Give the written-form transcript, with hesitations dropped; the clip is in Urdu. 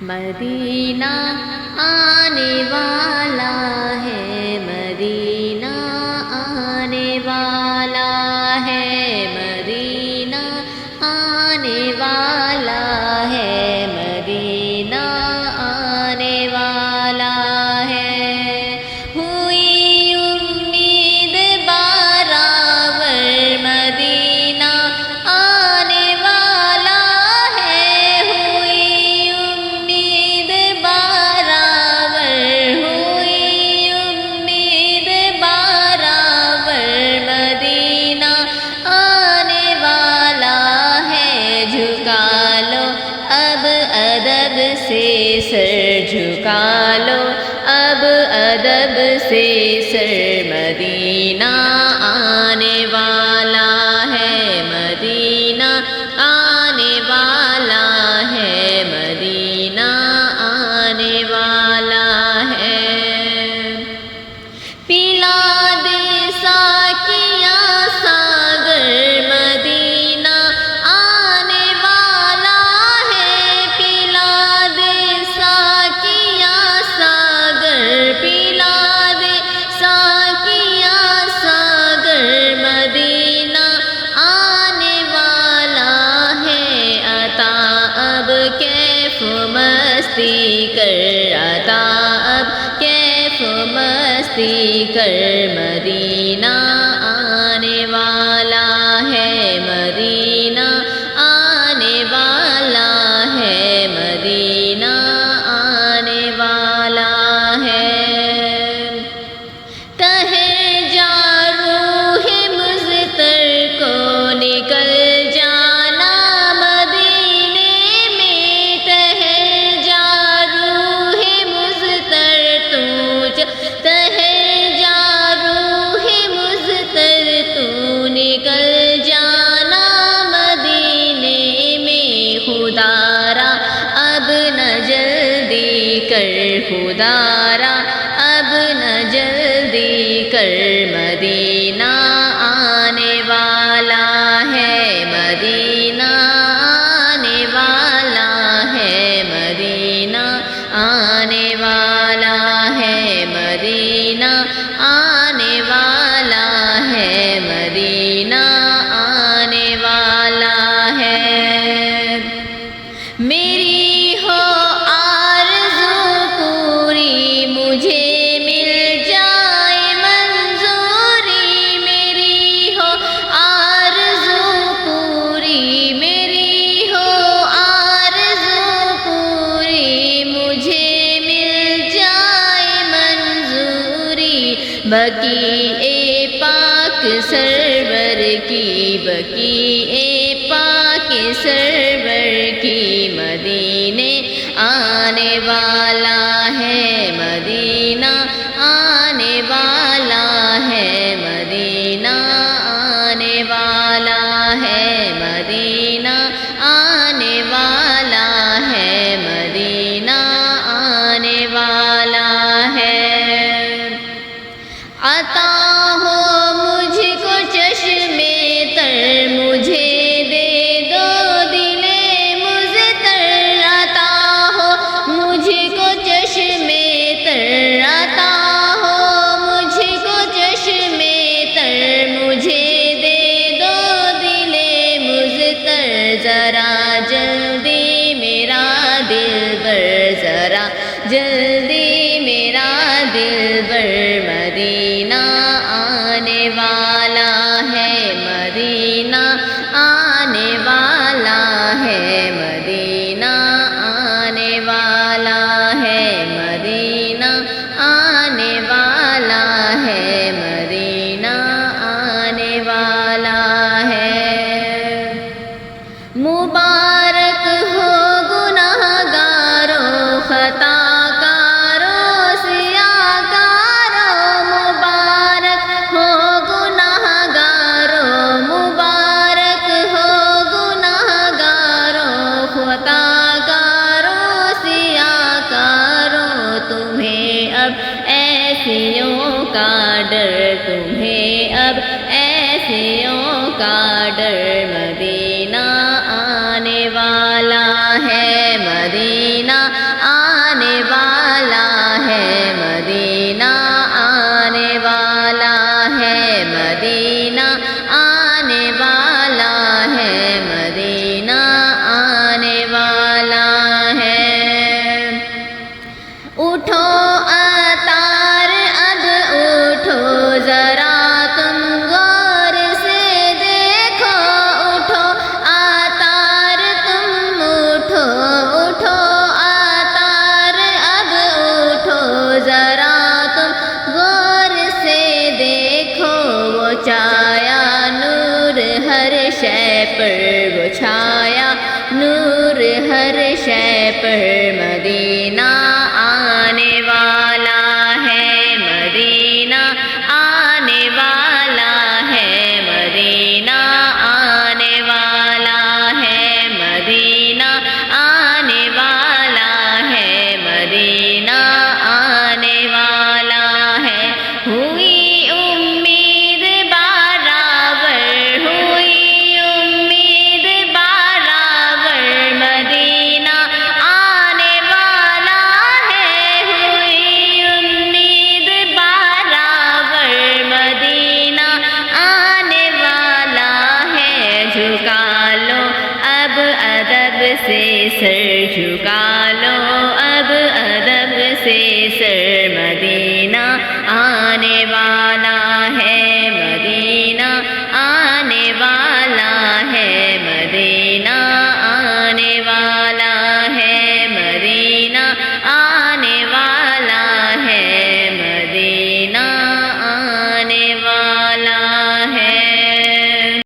مدینہ آنے والا ہے، مدینہ آنے والا ہے، مدینہ آنے والا ہے، مدینہ آنے والا ہے۔ ہوئی امید بارآور مدینہ آنے والا ہے، ہوئی امید بارآور، ہوئی امید بارآور مدینہ آنے والا ہے۔ جھکا لو اب ادب سے سر، جھکا لو اب ادب سے سر، مدینہ آنے والا ہے، مدینہ آنے والا ہے، مدینہ آنے والا ہے۔ پلا دے ساقیاں ساگر، مدینہ آنے والا ہے، پلا دے ساقیاں ساگر، پلا دے ساقیاں ساگر، مدینہ آنے والا ہے۔ عطا اب کیف مستی کر، عطا اب کیف مستی کر، مدینہ آنے والا ہے، مدینہ آنے والا ہے، مدینہ آنے والا ہے۔ تہے جا روح مضطر کو نکل جانا مدینے میں، تہے جا روح مضطر تہے جا روح مضطر تو نکل جانا مدینے میں۔ خدا را اب نہ جلدی کر، خدا را اب نہ جلدی کر، مدینہ آنے والا ہے، مدینہ آنے والا ہے، مدینہ آنے والا ہے، مدینہ آنے والا ہے، مدینہ آنے والا ہے۔ میری ہو آرزو پوری، مجھے مل جائے منظوری، میری ہو آرزو پوری، میری ہو آرزو پوری، مجھے مل جائے منظوری۔ بقیع پاک سرور کی، بقیع پاک سرور کی، مدینے آنے والا ہے، مدینہ آنے والا ہے، مدینہ آنے والا ہے، مدینہ آنے والا ہے، مدینہ آنے والا ہے۔ عطا ہو مجھ کو چشمے تر، مجھے دے دو دل مضطر، عطا ہو مجھ کو چشمے تر، عطا ہو مجھ کو چشمے تر، مجھے دے دو دل مضطر۔ ذرا جلدی میرا دلبر، ذرا جلدی میرا دلبر، مدینہ آنے والا ہے، مدینہ آنے والا ہے، مدینہ آنے والا ہے، مدینہ آنے والا ہے، مدینہ آنے والا ہے۔ مبارک ہو گناہ گاروں، خطا کاروں، سیاہ کاروں، مبارک ہو گناہ گاروں، مبارک ہو گناہ گاروں، خطا کاروں، سیاہ کاروں۔ تمہیں اب ایسیوں کا ڈر، تمہیں اب ایسیوں کا ڈر، مدینہ آنے والا ہے مدینہ آنے والا ہے مدینہ آنے والا ہے مدینہ آنے والا ہے مدینہ آنے والا ہے اٹھو اتار اب اٹھو ذرا تم غور سے دیکھو اٹھو اتار تم اٹھو اٹھو اتار اب اٹھو ذرا تم غور سے دیکھو وہ چھایا نور ہر شے پر وہ چھایا نور ہر شے پر مدینہ آنے والا ہے مدینہ آنے والا ہے مدینہ آنے والا ہے مدینہ آنے والا ہے مدینہ آنے والا ہے ہوئی امید برابر ہوئی امید برابر مدینہ آنے والا ہے ہوئی امید برابر مدینہ آنے والا ہے جھکا لو اب ادب سے سر جھکا لو